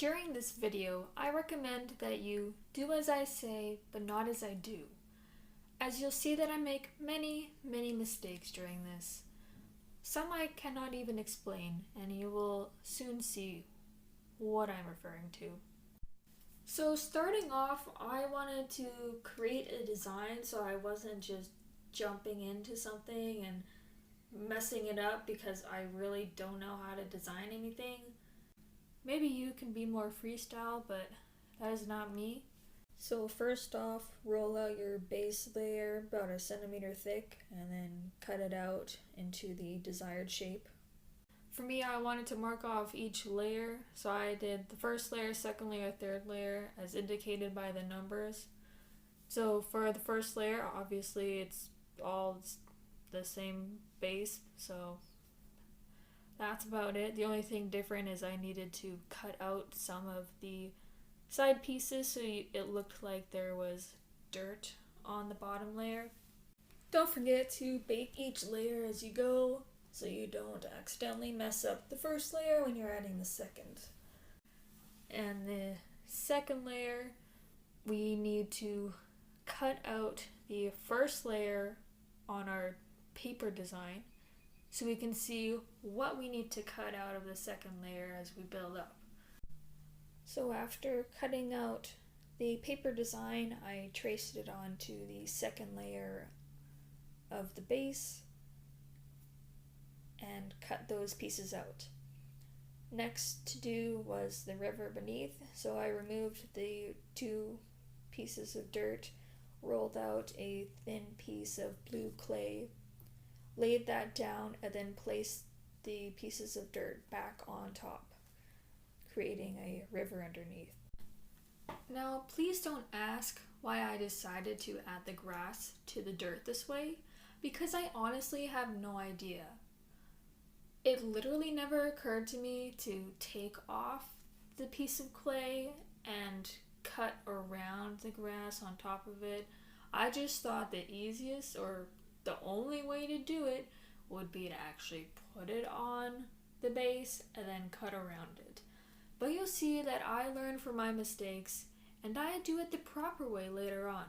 During this video, I recommend that you do as I say, but not as I do, as you'll see that I make many mistakes during this. Some I cannot even explain, and you will soon see what I'm referring to. So starting off, I wanted to create a design so I wasn't just jumping into something and messing it up because I really don't know how to design anything. Maybe you can be more freestyle, but that is not me. So first off, roll out your base layer about 1 centimeter thick and then cut it out into the desired shape. For me, I wanted to mark off each layer, so I did the first layer, second layer, third layer as indicated by the numbers. So for the first layer, obviously it's all the same base, so that's about it. The only thing different is I needed to cut out some of the side pieces so it looked like there was dirt on the bottom layer. Don't forget to bake each layer as you go so you don't accidentally mess up the first layer when you're adding the second. And the second layer, we need to cut out the first layer on our paper design so we can see what we need to cut out of the second layer as we build up. So after cutting out the paper design, I traced it onto the second layer of the base and cut those pieces out. Next to do was the river beneath, so I removed the 2 pieces of dirt, rolled out a thin piece of blue clay, laid that down, and then placed the pieces of dirt back on top, creating a river underneath. Now, please don't ask why I decided to add the grass to the dirt this way, because I honestly have no idea. It literally never occurred to me to take off the piece of clay and cut around the grass on top of it. I just thought the easiest or the only way to do it would be to actually put it on the base and then cut around it. But you'll see that I learn from my mistakes and I do it the proper way later on.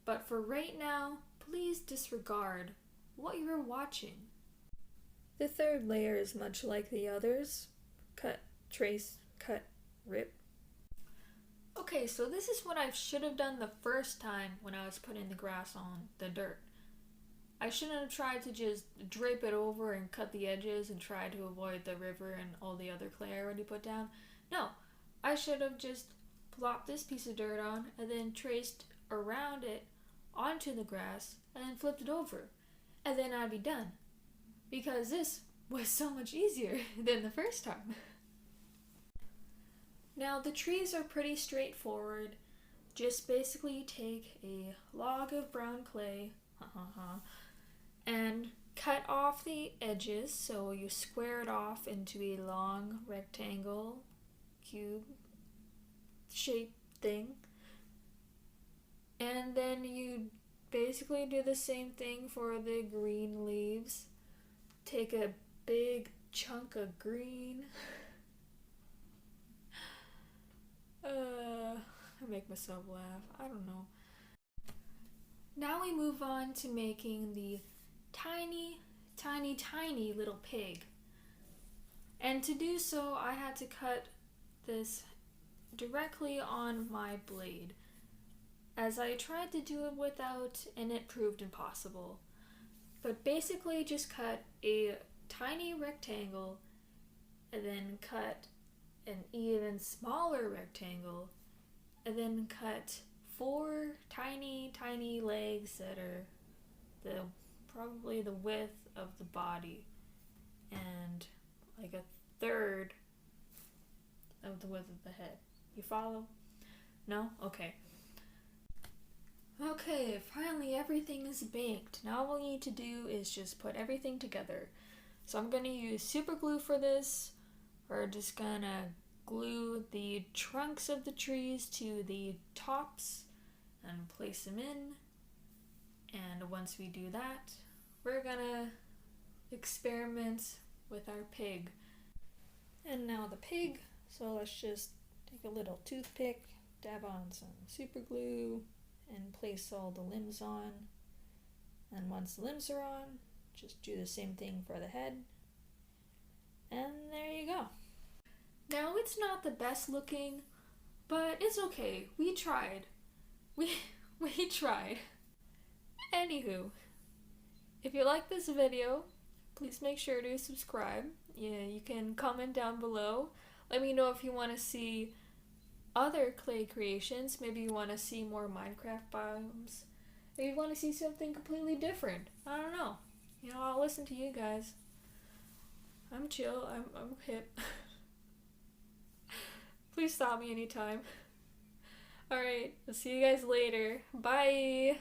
But for right now, please disregard what you're watching. The third layer is much like the others. Cut, trace, cut, rip. Okay, so this is what I should have done the first time when I was putting the grass on the dirt. I shouldn't have tried to just drape it over and cut the edges and try to avoid the river and all the other clay I already put down. No, I should have just plopped this piece of dirt on and then traced around it onto the grass and then flipped it over. And then I'd be done. Because this was so much easier than the first time. Now the trees are pretty straightforward. Just basically take a log of brown clay and cut off the edges so you square it off into a long rectangle, cube shaped thing. And then you basically do the same thing for the green leaves. Take a big chunk of green. I make myself laugh. I don't know. Now we move on to making the tiny little pig. And to do so, I had to cut this directly on my blade, as I tried to do it without, and it proved impossible. But basically just cut a tiny rectangle and then cut an even smaller rectangle and then cut 4 tiny legs that are probably the width of the body and like 1/3 of the width of the head. You follow? No? Okay. Okay, finally everything is baked. Now all we need to do is just put everything together. So I'm going to use super glue for this. We're just going to glue the trunks of the trees to the tops and place them in. And once we do that, we're going to experiment with our pig. And now the pig So let's just take a little toothpick, dab on some super glue, and place all the limbs on. And once the limbs are on, just do the same thing for the head. And there you go. Now it's not the best looking, but it's okay. We tried. We tried. Anywho, if you like this video, please make sure to subscribe. Yeah, you can comment down below. Let me know if you want to see other clay creations. Maybe you want to see more Minecraft biomes. Maybe you want to see something completely different. I don't know. You know, I'll listen to you guys. I'm chill. I'm hip. Please stop me anytime. Alright, I'll see you guys later. Bye!